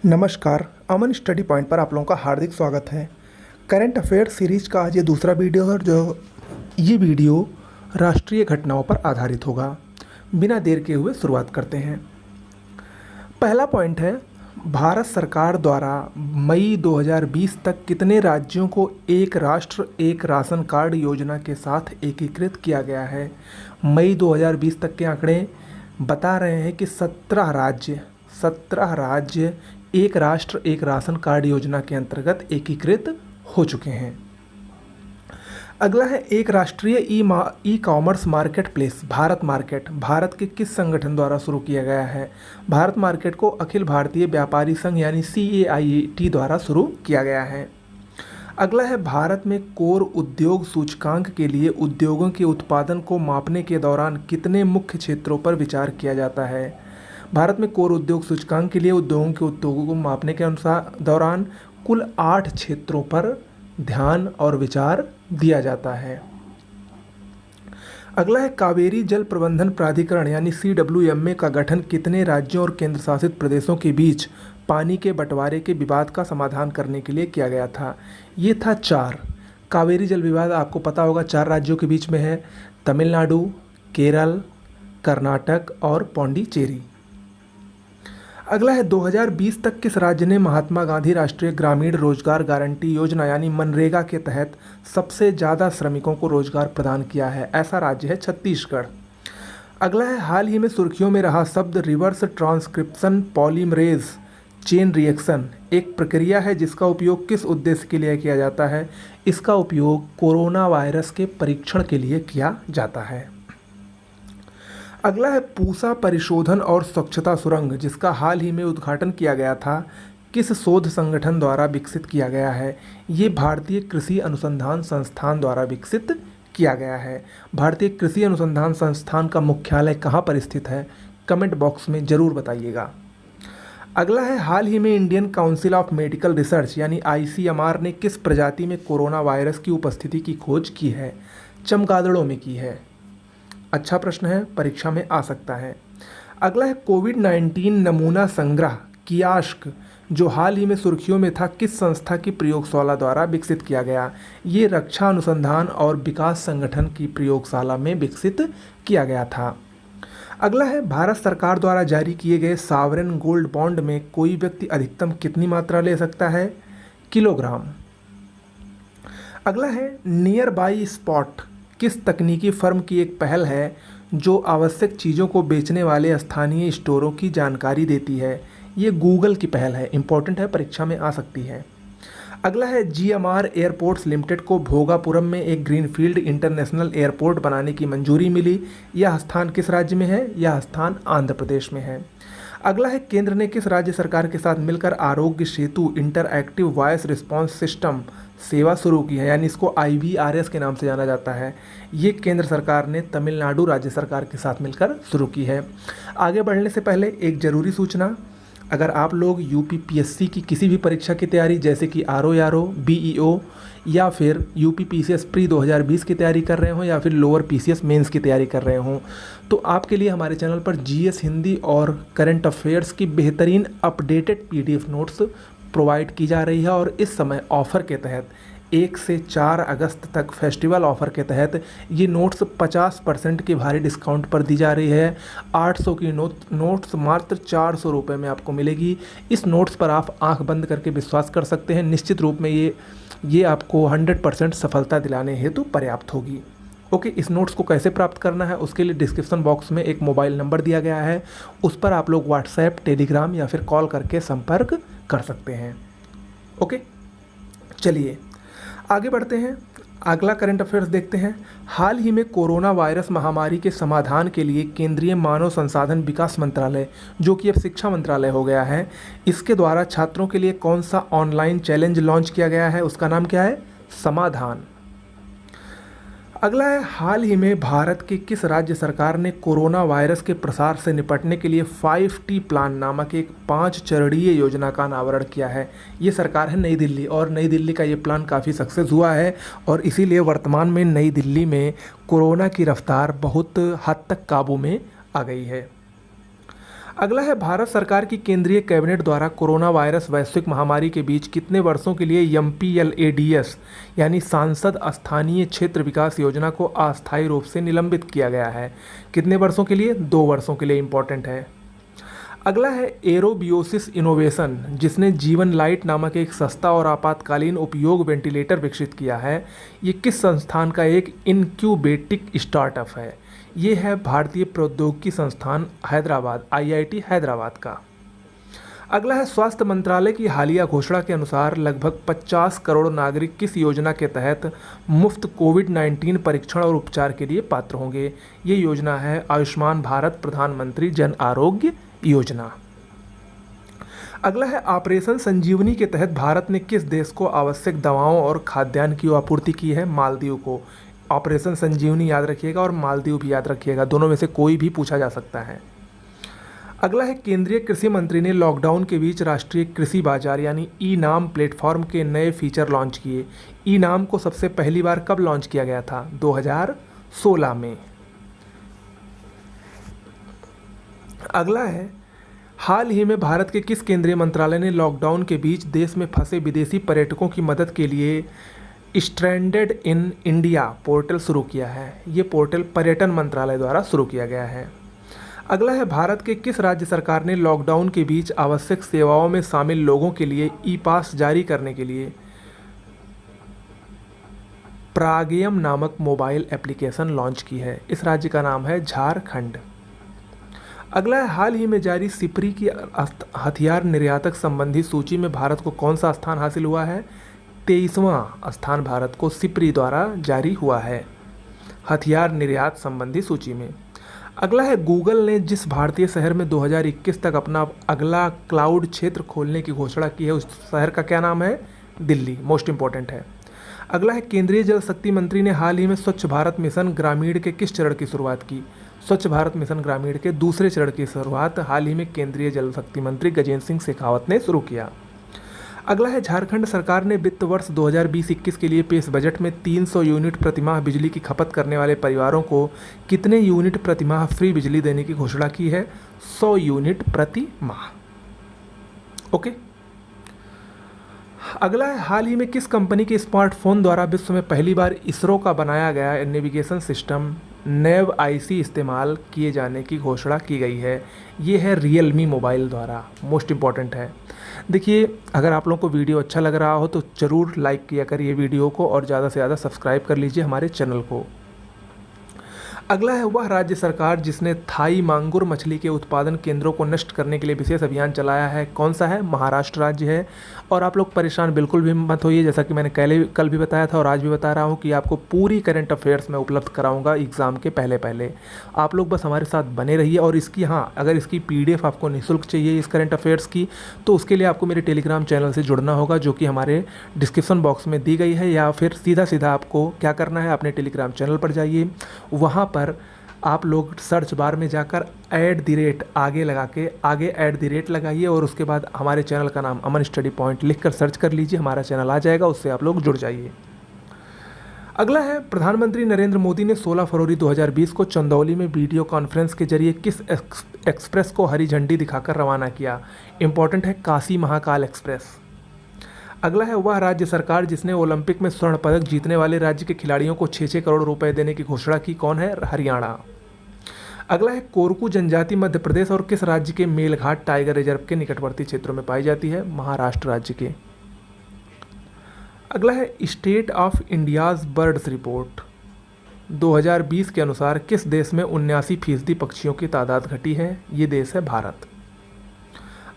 नमस्कार, अमन study point पर आप लोगों का हार्दिक स्वागत है। करंट अफेयर सीरीज का आज ये दूसरा वीडियो है जो ये वीडियो राष्ट्रीय घटनाओं पर आधारित होगा। बिना देर के हुए शुरुआत करते हैं। पहला पॉइंट है, भारत सरकार द्वारा मई 2020 तक कितने राज्यों को एक राष्ट्र एक राशन कार्ड योजना के साथ एकीकृत किया गया है। मई 2020 तक के आंकड़े बता रहे हैं कि 17 राज्य एक राष्ट्र एक राशन कार्ड योजना के अंतर्गत एकीकृत हो चुके हैं। अगला है, एक राष्ट्रीय e commerce market place Bharat market Bharat के किस संगठन द्वारा शुरू किया गया है। भारत मार्केट को अखिल भारतीय व्यापारी संघ यानी CAIT द्वारा शुरू किया गया है। अगला है, भारत में कोर उद्योग सूचकांक के लिए उद्योगों के उत्पादन को मापने के दौरान कितने मुख्य क्षेत्रों पर विचार किया जाता है। भारत में कोर उद्योग सूचकांक के लिए उद्योगों को मापने के दौरान कुल 8 क्षेत्रों पर ध्यान और विचार दिया जाता है। अगला है, कावेरी जल प्रबंधन प्राधिकरण यानी CWMA का गठन कितने राज्यों और केंद्र शासित प्रदेशों के बीच पानी के बंटवारे के विवाद का समाधान करने के लिए किया गया था। ये था 4। कावेरी जल विवाद आपको पता होगा 4 राज्यों के बीच में है, तमिलनाडु, केरल, कर्नाटक और पौंडीचेरी। अगला है, 2020 तक किस राज्य ने महात्मा गांधी राष्ट्रीय ग्रामीण रोजगार गारंटी योजना यानी मनरेगा के तहत सबसे ज़्यादा श्रमिकों को रोजगार प्रदान किया है। ऐसा राज्य है छत्तीसगढ़। अगला है, हाल ही में सुर्खियों में रहा शब्द reverse transcription polymerase chain reaction एक प्रक्रिया है जिसका उपयोग किस उद्देश्य के लिए किया जाता है। इसका उपयोग कोरोना वायरस के परीक्षण के लिए किया जाता है। अगला है, पूसा परिशोधन और स्वच्छता सुरंग जिसका हाल ही में उद्घाटन किया गया था किस शोध संगठन द्वारा विकसित किया गया है। ये भारतीय कृषि अनुसंधान संस्थान द्वारा विकसित किया गया है। भारतीय कृषि अनुसंधान संस्थान का मुख्यालय कहाँ पर स्थित है, कमेंट बॉक्स में ज़रूर बताइएगा। अगला है, हाल ही में Indian council of medical research यानी ICMR ने किस प्रजाति में कोरोना वायरस की उपस्थिति की खोज की है। चमगादड़ों में की है। अच्छा प्रश्न है, परीक्षा में आ सकता है। अगला है, कोविड-19 नमूना संग्रह कियास्क जो हाल ही में सुर्खियों में था किस संस्था की प्रयोगशाला द्वारा विकसित किया गया। ये रक्षा अनुसंधान और विकास संगठन की प्रयोगशाला में विकसित किया गया था। अगला है, भारत सरकार द्वारा जारी किए गए सॉवरेन गोल्ड बॉन्ड में कोई व्यक्ति अधिकतम कितनी मात्रा ले सकता है, किलोग्राम। अगला है, नियर बाई स्पॉट किस तकनीकी फर्म की एक पहल है जो आवश्यक चीज़ों को बेचने वाले स्थानीय स्टोरों की जानकारी देती है। ये गूगल की पहल है, इंपॉर्टेंट है, परीक्षा में आ सकती है। अगला है, GMR एयरपोर्ट्स लिमिटेड को भोगापुरम में एक ग्रीनफील्ड इंटरनेशनल एयरपोर्ट बनाने की मंजूरी मिली। यह स्थान किस राज्य में है, यह स्थान आंध्र प्रदेश में है। अगला है, केंद्र ने किस राज्य सरकार के साथ मिलकर Aarogya Setu interactive voice response system सेवा शुरू की है, यानी इसको IVRS के नाम से जाना जाता है। ये केंद्र सरकार ने तमिलनाडु राज्य सरकार के साथ मिलकर शुरू की है। आगे बढ़ने से पहले एक ज़रूरी सूचना, अगर आप लोग UPPSC की किसी भी परीक्षा की तैयारी जैसे कि RO BEO या फिर UPPCS प्री 2020 की तैयारी कर रहे हो या फिर लोअर PCS मेंस की तैयारी कर रहे हो तो आपके लिए हमारे चैनल पर GS हिंदी और करंट अफेयर्स की बेहतरीन अपडेटेड PDF नोट्स प्रोवाइड की जा रही है। और इस समय ऑफ़र के तहत 1 से 4 अगस्त तक फेस्टिवल ऑफ़र के तहत ये नोट्स 50% के भारी डिस्काउंट पर दी जा रही है। 800 की नोट्स मात्र 400 रुपये में आपको मिलेगी। इस नोट्स पर आप आंख बंद करके विश्वास कर सकते हैं। निश्चित रूप में ये आपको 100% सफलता दिलाने हेतु पर्याप्त होगी। ओके, इस नोट्स को कैसे प्राप्त करना है उसके लिए डिस्क्रिप्शन बॉक्स में एक मोबाइल नंबर दिया गया है, उस पर आप लोग व्हाट्सएप, टेलीग्राम या फिर कॉल करके संपर्क कर सकते हैं। ओके, चलिए आगे बढ़ते हैं। अगला करंट अफेयर्स देखते हैं। हाल ही में कोरोना वायरस महामारी के समाधान के लिए केंद्रीय मानव संसाधन विकास मंत्रालय जो कि अब शिक्षा मंत्रालय हो गया है, इसके द्वारा छात्रों के लिए कौन सा ऑनलाइन चैलेंज लॉन्च किया गया है, उसका नाम क्या है, समाधान। अगला है, हाल ही में भारत के किस राज्य सरकार ने कोरोना वायरस के प्रसार से निपटने के लिए 5T प्लान नामक एक 5 चरणीय योजना का अनावरण किया है। ये सरकार है नई दिल्ली, और नई दिल्ली का ये प्लान काफ़ी सक्सेस हुआ है और इसीलिए वर्तमान में नई दिल्ली में कोरोना की रफ्तार बहुत हद तक काबू में आ गई है। अगला है, भारत सरकार की केंद्रीय कैबिनेट द्वारा कोरोना वायरस वैश्विक महामारी के बीच कितने वर्षों के लिए MPLADS यानी सांसद स्थानीय क्षेत्र विकास योजना को अस्थायी रूप से निलंबित किया गया है? कितने वर्षों के लिए? 2 वर्षों के लिए। इंपॉर्टेंट है। अगला है, एरोबियोसिस इनोवेशन जिसने जीवन लाइट नामक एक सस्ता और आपातकालीन उपयोग वेंटिलेटर विकसित किया है, ये किस संस्थान का एक इनक्यूबेटिक स्टार्टअप है? ये है भारतीय प्रौद्योगिकी संस्थान हैदराबाद, IIT हैदराबाद का। अगला है, स्वास्थ्य मंत्रालय की हालिया घोषणा के अनुसार लगभग 50 करोड़ नागरिक किस योजना के तहत मुफ्त कोविड-19 परीक्षण और उपचार के लिए पात्र होंगे? ये योजना है आयुष्मान भारत प्रधानमंत्री जन आरोग्य योजना। अगला है, ऑपरेशन संजीवनी के तहत भारत ने किस देश को आवश्यक दवाओं और खाद्यान्न की आपूर्ति की है? मालदीव को। ऑपरेशन संजीवनी याद रखिएगा और मालदीव भी याद रखिएगा, दोनों में से कोई भी पूछा जा सकता है। अगला है, केंद्रीय कृषि मंत्री ने लॉकडाउन के बीच राष्ट्रीय कृषि बाजार यानी ई-नाम प्लेटफॉर्म के नए फीचर लॉन्च किए। ई-नाम को सबसे पहली बार कब लॉन्च किया गया था? 2016 में। अगला है, हाल ही में भारत के किस केंद्रीय मंत्रालय ने लॉकडाउन के बीच देश में फंसे विदेशी पर्यटकों की मदद के लिए स्ट्रैंडेड इन इंडिया पोर्टल शुरू किया है? ये पोर्टल पर्यटन मंत्रालय द्वारा शुरू किया गया है। अगला है, भारत के किस राज्य सरकार ने लॉकडाउन के बीच आवश्यक सेवाओं में शामिल लोगों के लिए ई-पास जारी करने के लिए प्रागयम नामक मोबाइल एप्लीकेशन लॉन्च की है? इस राज्य का नाम है झारखंड। अगला है, हाल ही में जारी सिपरी की हथियार निर्यातक संबंधी सूची में भारत को कौन सा स्थान हासिल हुआ है? 23वां स्थान भारत को सिपरी द्वारा जारी हुआ है हथियार निर्यात संबंधी सूची में। अगला है, गूगल ने जिस भारतीय शहर में 2021 तक अपना अगला क्लाउड क्षेत्र खोलने की घोषणा की है, उस शहर का क्या नाम है? दिल्ली। मोस्ट इंपॉर्टेंट है। अगला है, केंद्रीय जल शक्ति मंत्री ने हाल ही में स्वच्छ भारत मिशन ग्रामीण के किस चरण की शुरुआत की? स्वच्छ भारत मिशन ग्रामीण के दूसरे चरण की शुरुआत हाल ही में केंद्रीय जल शक्ति मंत्री गजेंद्र सिंह शेखावत ने शुरू किया। अगला है, झारखंड सरकार ने वित्त वर्ष 2020-21 के लिए पेश बजट में 300 यूनिट प्रतिमाह बिजली की खपत करने वाले परिवारों को कितने यूनिट प्रतिमाह फ्री बिजली देने की घोषणा की है? 100 यूनिट प्रति माह। ओके। अगला है, हाल ही में किस कंपनी के स्मार्टफोन द्वारा विश्व में पहली बार इसरो का बनाया गया नेविगेशन सिस्टम नेव IC इस्तेमाल किए जाने की घोषणा की गई है? ये है रियलमी मोबाइल द्वारा। मोस्ट इंपॉर्टेंट है। देखिए, अगर आप लोगों को वीडियो अच्छा लग रहा हो तो ज़रूर लाइक किया करिए वीडियो को और ज़्यादा से ज़्यादा सब्सक्राइब कर लीजिए हमारे चैनल को। अगला है, वह राज्य सरकार जिसने थाई मांगुर मछली के उत्पादन केंद्रों को नष्ट करने के लिए विशेष अभियान चलाया है, कौन सा है? महाराष्ट्र राज्य है। और आप लोग परेशान बिल्कुल भी मत होइए, जैसा कि मैंने कल भी बताया था और आज भी बता रहा हूँ कि आपको पूरी करंट अफेयर्स में उपलब्ध कराऊंगा एग्ज़ाम के पहले। आप लोग बस हमारे साथ बने रहिए। और इसकी अगर इसकी PDF आपको निःशुल्क चाहिए इस करंट अफेयर्स की, तो उसके लिए आपको मेरे टेलीग्राम चैनल से जुड़ना होगा, जो कि हमारे डिस्क्रिप्शन बॉक्स में दी गई है। या फिर सीधा आपको क्या करना है, अपने टेलीग्राम चैनल पर जाइए, वहाँ पर आप लोग सर्च बार में जाकर @ आगे लगा के आगे @ लगाइए और उसके बाद हमारे चैनल का नाम अमन स्टडी पॉइंट लिखकर सर्च कर लीजिए, हमारा चैनल आ जाएगा, उससे आप लोग जुड़ जाइए। अगला है, प्रधानमंत्री नरेंद्र मोदी ने 16 फरवरी 2020 को चंदौली में वीडियो कॉन्फ्रेंस के जरिए किस एक्सप्रेस को हरी झंडी दिखाकर रवाना किया? इंपॉर्टेंट है, काशी महाकाल एक्सप्रेस। अगला है, वह राज्य सरकार जिसने ओलंपिक में स्वर्ण पदक जीतने वाले राज्य के खिलाड़ियों को 6-6 करोड़ रुपए देने की घोषणा की, कौन है? हरियाणा। अगला है, कोरकू जनजाति मध्य प्रदेश और किस राज्य के मेलघाट टाइगर रिजर्व के निकटवर्ती क्षेत्रों में पाई जाती है? महाराष्ट्र राज्य के। अगला है, state of India's birds report 2020 के अनुसार किस देश में 79% पक्षियों की तादाद घटी है? ये देश है भारत।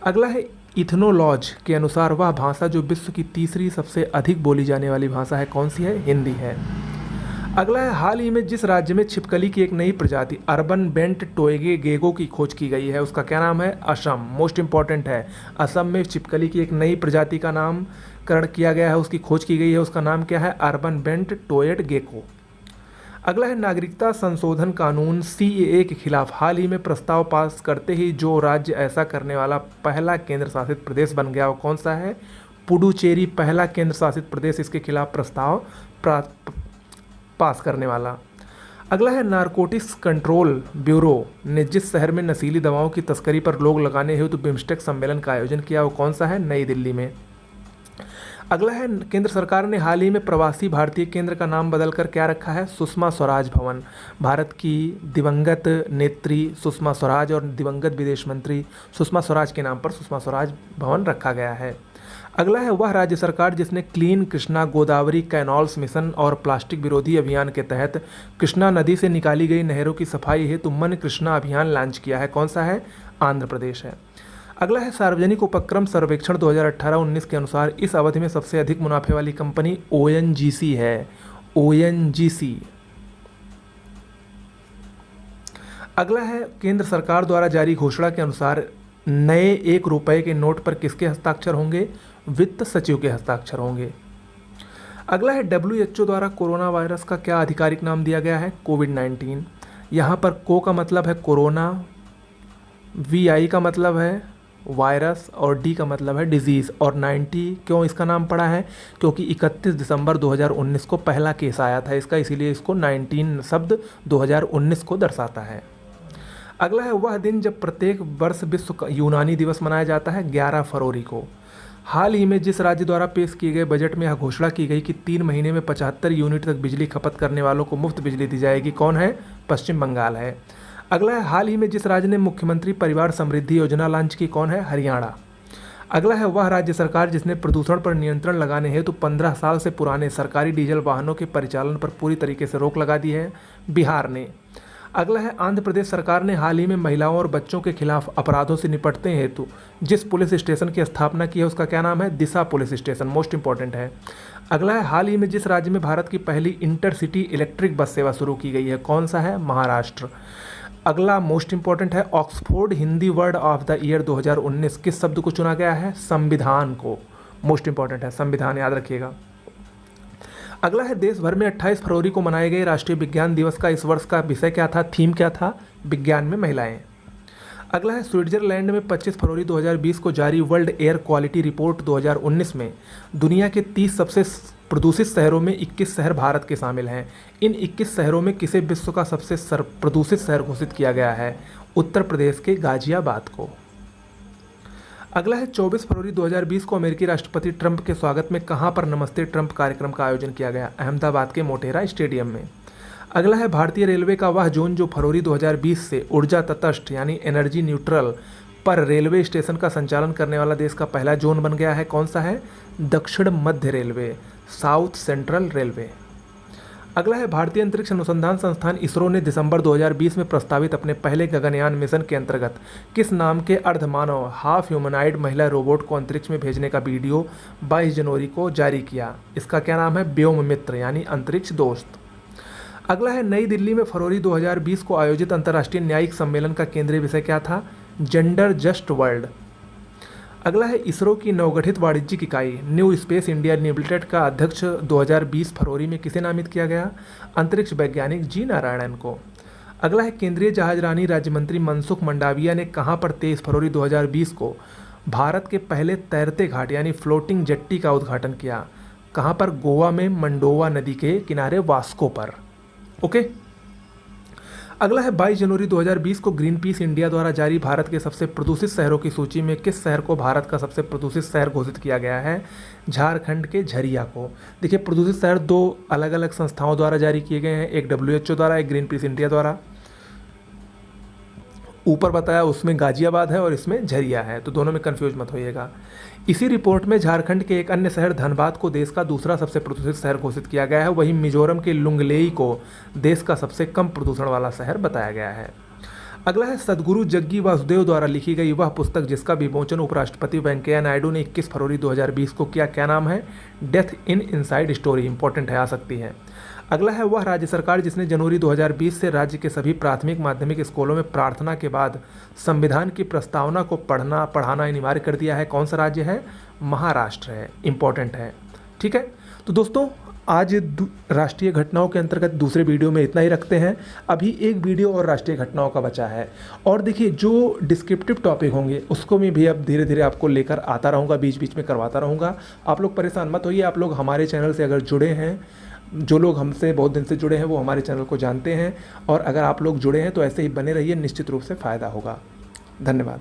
अगला है, इथनोलॉज के अनुसार वह भाषा जो विश्व की तीसरी सबसे अधिक बोली जाने वाली भाषा है, कौन सी है? हिंदी है। अगला है, हाल ही में जिस राज्य में छिपकली की एक नई प्रजाति अर्बन बेंट टोएगे गेगो की खोज की गई है, उसका क्या नाम है? असम। मोस्ट इंपॉर्टेंट है, असम में छिपकली की एक नई प्रजाति का नामकरण किया गया है, उसकी खोज की गई है, उसका नाम क्या है? Urban bent toed gecko. अगला है, नागरिकता संशोधन कानून CAA के खिलाफ हाल ही में प्रस्ताव पास करते ही जो राज्य ऐसा करने वाला पहला केंद्र शासित प्रदेश बन गया, वो कौन सा है? पुडुचेरी पहला केंद्र शासित प्रदेश इसके खिलाफ प्रस्ताव पास करने वाला। अगला है नारकोटिक्स कंट्रोल ब्यूरो ने जिस शहर में नशीली दवाओं की तस्करी पर रोक लगाने हेतु तो बिम्स्टेक सम्मेलन का आयोजन किया, वो कौन सा है? नई दिल्ली में। अगला है केंद्र सरकार ने हाल ही में प्रवासी भारतीय केंद्र का नाम बदलकर क्या रखा है? सुषमा स्वराज भवन। भारत की दिवंगत नेत्री सुषमा स्वराज और दिवंगत विदेश मंत्री सुषमा स्वराज के नाम पर सुषमा स्वराज भवन रखा गया है। अगला है वह राज्य सरकार जिसने clean Krishna Godavari canals mission और प्लास्टिक विरोधी अभियान के तहत कृष्णा नदी से निकाली गई नहरों की सफाई हेतु मन कृष्णा अभियान लॉन्च किया है, कौन सा है? आंध्र प्रदेश है। अगला है सार्वजनिक उपक्रम सर्वेक्षण 2018-19 के अनुसार इस अवधि में सबसे अधिक मुनाफे वाली कंपनी ओएनजीसी है, ओएनजीसी। अगला है केंद्र सरकार द्वारा जारी घोषणा के अनुसार नए 1 रुपए के नोट पर किसके हस्ताक्षर होंगे? वित्त सचिव के हस्ताक्षर होंगे। अगला है WHO द्वारा कोरोना वायरस का क्या आधिकारिक नाम दिया गया है? कोविड-19। यहाँ पर को का मतलब है कोरोना, VI का मतलब है वायरस और D का मतलब है डिजीज़, और 90 क्यों इसका नाम पड़ा है? क्योंकि 31 दिसंबर 2019 को पहला केस आया था इसका, इसीलिए इसको 19 शब्द 2019 को दर्शाता है। अगला है वह दिन जब प्रत्येक वर्ष विश्व यूनानी दिवस मनाया जाता है, 11 फरवरी को। हाल ही में जिस राज्य द्वारा पेश किए गए बजट में यह घोषणा की गई कि 3 महीने में 75 यूनिट तक बिजली खपत करने वालों को मुफ्त बिजली दी जाएगी, कौन है? पश्चिम बंगाल है। अगला है हाल ही में जिस राज्य ने मुख्यमंत्री परिवार समृद्धि योजना लॉन्च की, कौन है? हरियाणा। अगला है वह राज्य सरकार जिसने प्रदूषण पर नियंत्रण लगाने हेतु 15 साल से पुराने सरकारी डीजल वाहनों के परिचालन पर पूरी तरीके से रोक लगा दी है, बिहार ने। अगला है आंध्र प्रदेश सरकार ने हाल ही में महिलाओं और बच्चों के खिलाफ अपराधों से निपटने हेतु जिस पुलिस स्टेशन की स्थापना की है उसका क्या नाम है? दिशा पुलिस स्टेशन, मोस्ट इंपॉर्टेंट है। अगला है हाल ही में जिस राज्य में भारत की पहली इंटरसिटी इलेक्ट्रिक बस सेवा शुरू की गई है, कौन सा है? महाराष्ट्र। अगला मोस्ट इंपॉर्टेंट है Oxford Hindi word of the year 2019 किस शब्द को चुना गया है? संविधान को। मोस्ट इंपॉर्टेंट है संविधान, याद रखिएगा। अगला है देश भर में 28 फरवरी को मनाए गए राष्ट्रीय विज्ञान दिवस का इस वर्ष का विषय क्या था? थीम क्या था? विज्ञान में महिलाएं। अगला है स्विट्जरलैंड में 25 फरवरी 2020 को जारी वर्ल्ड एयर क्वालिटी रिपोर्ट 2019 में दुनिया के 30 सबसे प्रदूषित शहरों में 21 शहर भारत के शामिल हैं। इन 21 शहरों में किसे विश्व का सबसे प्रदूषित शहर घोषित किया गया है? उत्तर प्रदेश के गाजियाबाद को। अगला है 24 फरवरी 2020 को अमेरिकी राष्ट्रपति ट्रंप के स्वागत में कहां पर नमस्ते ट्रंप कार्यक्रम का आयोजन किया गया? अहमदाबाद के मोटेरा स्टेडियम में। अगला है भारतीय रेलवे का वह जोन जो फरवरी 2020 से ऊर्जा तटस्थ यानी एनर्जी न्यूट्रल पर रेलवे स्टेशन का संचालन करने वाला देश का पहला जोन बन गया है, कौन सा है? दक्षिण मध्य रेलवे, साउथ सेंट्रल रेलवे। अगला है भारतीय अंतरिक्ष अनुसंधान संस्थान इसरो ने दिसंबर 2020 में प्रस्तावित अपने पहले गगनयान मिशन के अंतर्गत किस नाम के अर्धमानव हाफ ह्यूमनाइड महिला रोबोट को अंतरिक्ष में भेजने का वीडियो 22 जनवरी को जारी किया? इसका क्या नाम है? व्योम मित्र यानी अंतरिक्ष दोस्त। अगला है नई दिल्ली में फरवरी 2020 को आयोजित अंतर्राष्ट्रीय न्यायिक सम्मेलन का केंद्रीय विषय क्या था? Gender just world. अगला है इसरो की नवगठित वाणिज्यिक इकाई न्यू स्पेस इंडिया लिमिटेड का अध्यक्ष 2020 फरवरी में किसे नामित किया गया? अंतरिक्ष वैज्ञानिक जी नारायणन को। अगला है केंद्रीय जहाजरानी राज्य मंत्री मनसुख मंडाविया ने कहां पर 23 फरवरी 2020 को भारत के पहले तैरते घाट यानी फ्लोटिंग जेट्टी का उद्घाटन किया? कहां पर? गोवा में मंडोवा नदी के किनारे वास्को पर। ओके। अगला है 22 जनवरी 2020 को ग्रीन पीस इंडिया द्वारा जारी भारत के सबसे प्रदूषित शहरों की सूची में किस शहर को भारत का सबसे प्रदूषित शहर घोषित किया गया है? झारखंड के झरिया को। देखिए प्रदूषित शहर 2 अलग अलग संस्थाओं द्वारा जारी किए गए हैं, एक WHO द्वारा, एक ग्रीन पीस इंडिया द्वारा। ऊपर बताया उसमें गाजियाबाद है और इसमें झरिया है, तो दोनों में कन्फ्यूज मत होइएगा। इसी रिपोर्ट में झारखंड के एक अन्य शहर धनबाद को देश का दूसरा सबसे प्रदूषित शहर घोषित किया गया है। वहीं मिजोरम के लुंगलेई को देश का सबसे कम प्रदूषण वाला शहर बताया गया है। अगला है सदगुरु जग्गी वासुदेव द्वारा लिखी गई वह पुस्तक जिसका विमोचन उपराष्ट्रपति वेंकैया नायडू ने 21 फरवरी 2020 को किया, क्या नाम है? Death in inside story. Important है, आ सकती है। अगला है वह राज्य सरकार जिसने जनवरी 2020 से राज्य के सभी प्राथमिक माध्यमिक स्कूलों में प्रार्थना के बाद संविधान की प्रस्तावना को पढ़ाना अनिवार्य कर दिया है, कौन सा राज्य है? महाराष्ट्र है। इंपॉर्टेंट है, ठीक है। तो दोस्तों आज राष्ट्रीय घटनाओं के अंतर्गत दूसरे वीडियो में इतना ही रखते हैं। अभी एक वीडियो और राष्ट्रीय घटनाओं का बचा है, और देखिए जो डिस्क्रिप्टिव टॉपिक होंगे उसको मैं भी अब धीरे धीरे आपको लेकर आता रहूँगा, बीच बीच में करवाता रहूँगा। आप लोग परेशान मत होइए। आप लोग हमारे चैनल से अगर जुड़े हैं जो लोग हमसे बहुत दिन से जुड़े हैं वो हमारे चैनल को जानते हैं, और अगर आप लोग जुड़े हैं तो ऐसे ही बने रहिए, निश्चित रूप से फ़ायदा होगा। धन्यवाद।